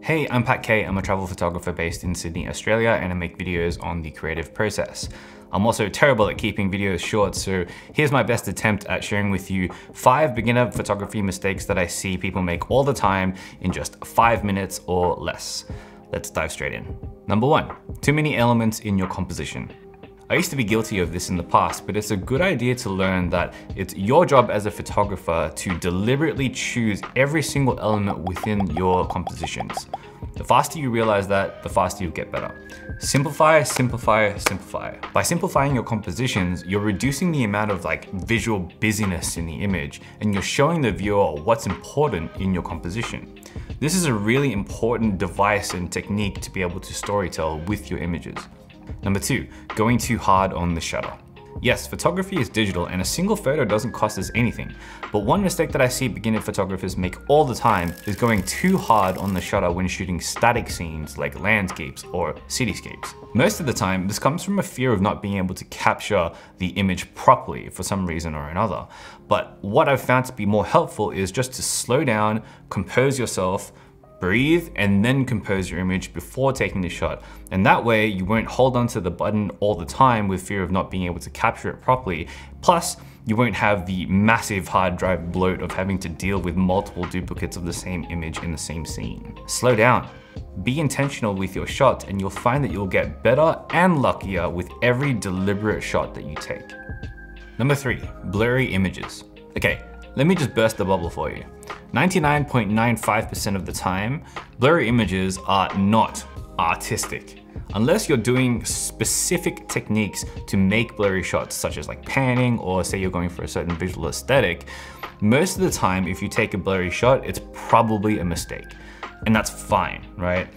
Hey, I'm Pat K. I'm a travel photographer based in Sydney, Australia, and I make videos on the creative process. I'm also terrible at keeping videos short, so here's my best attempt at sharing with you 5 beginner photography mistakes that I see people make all the time in just 5 minutes or less. Let's dive straight in. Number 1, too many elements in your composition. I used to be guilty of this in the past, but it's a good idea to learn that it's your job as a photographer to deliberately choose every single element within your compositions. The faster you realize that, the faster you'll get better. Simplify, simplify, simplify. By simplifying your compositions, you're reducing the amount of visual busyness in the image, and you're showing the viewer what's important in your composition. This is a really important device and technique to be able to storytell with your images. Number 2, going too hard on the shutter. Yes, photography is digital and a single photo doesn't cost us anything, but one mistake that I see beginner photographers make all the time is going too hard on the shutter when shooting static scenes like landscapes or cityscapes. Most of the time, this comes from a fear of not being able to capture the image properly for some reason or another. But what I've found to be more helpful is just to slow down, compose yourself, breathe, and then compose your image before taking the shot. And that way you won't hold onto the button all the time with fear of not being able to capture it properly. Plus, you won't have the massive hard drive bloat of having to deal with multiple duplicates of the same image in the same scene. Slow down. Be intentional with your shots and you'll find that you'll get better and luckier with every deliberate shot that you take. Number 3, blurry images. Okay, let me just burst the bubble for you. 99.95% of the time, blurry images are not artistic. Unless you're doing specific techniques to make blurry shots, such as panning, or say you're going for a certain visual aesthetic, most of the time, if you take a blurry shot, it's probably a mistake. And that's fine, right?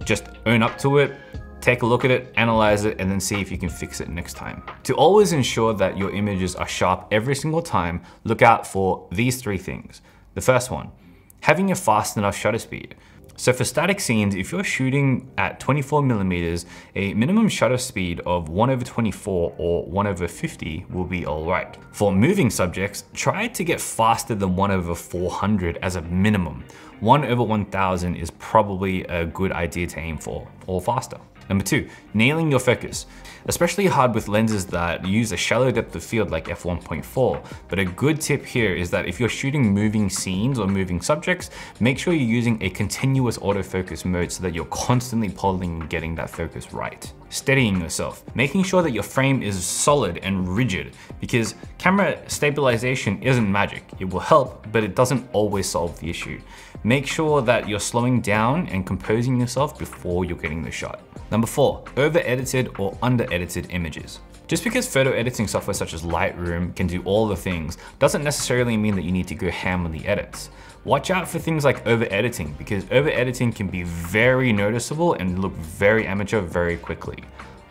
Just own up to it, take a look at it, analyze it, and then see if you can fix it next time. To always ensure that your images are sharp every single time, look out for these 3 things. The first one, having a fast enough shutter speed. So for static scenes, if you're shooting at 24mm, a minimum shutter speed of 1/24 or 1/50 will be all right. For moving subjects, try to get faster than 1/400 as a minimum. 1/1000 is probably a good idea to aim for, or faster. Number 2, nailing your focus. Especially hard with lenses that use a shallow depth of field like f1.4. But a good tip here is that if you're shooting moving scenes or moving subjects, make sure you're using a continuous autofocus mode so that you're constantly pulling and getting that focus right. Steadying yourself, making sure that your frame is solid and rigid, because camera stabilization isn't magic. It will help, but it doesn't always solve the issue. Make sure that you're slowing down and composing yourself before you're getting the shot. Number 4, over-edited or under-edited images. Just because photo editing software such as Lightroom can do all the things, doesn't necessarily mean that you need to go ham on the edits. Watch out for things like over-editing, because over-editing can be very noticeable and look very amateur very quickly.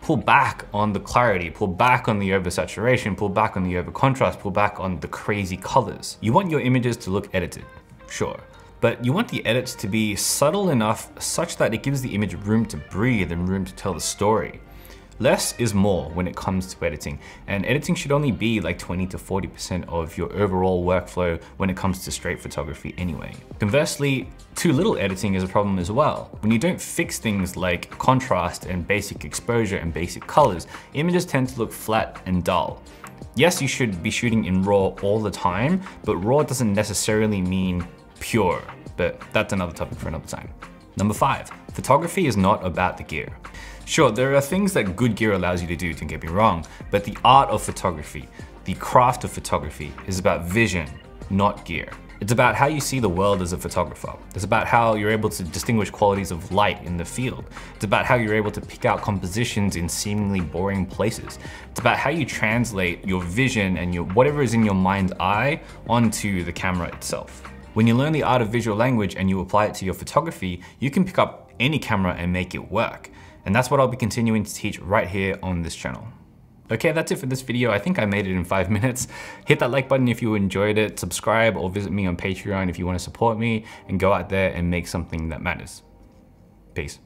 Pull back on the clarity, pull back on the oversaturation, pull back on the over-contrast, pull back on the crazy colors. You want your images to look edited, sure. But you want the edits to be subtle enough such that it gives the image room to breathe and room to tell the story. Less is more when it comes to editing, and editing should only be 20 to 40% of your overall workflow when it comes to straight photography anyway. Conversely, too little editing is a problem as well. When you don't fix things like contrast and basic exposure and basic colors, images tend to look flat and dull. Yes, you should be shooting in RAW all the time, but RAW doesn't necessarily mean pure, but that's another topic for another time. Number 5, photography is not about the gear. Sure, there are things that good gear allows you to do, don't get me wrong, but the art of photography, the craft of photography is about vision, not gear. It's about how you see the world as a photographer. It's about how you're able to distinguish qualities of light in the field. It's about how you're able to pick out compositions in seemingly boring places. It's about how you translate your vision and whatever is in your mind's eye onto the camera itself. When you learn the art of visual language and you apply it to your photography, you can pick up any camera and make it work. And that's what I'll be continuing to teach right here on this channel. Okay, that's it for this video. I think I made it in 5 minutes. Hit that like button if you enjoyed it, subscribe, or visit me on Patreon if you want to support me, and go out there and make something that matters. Peace.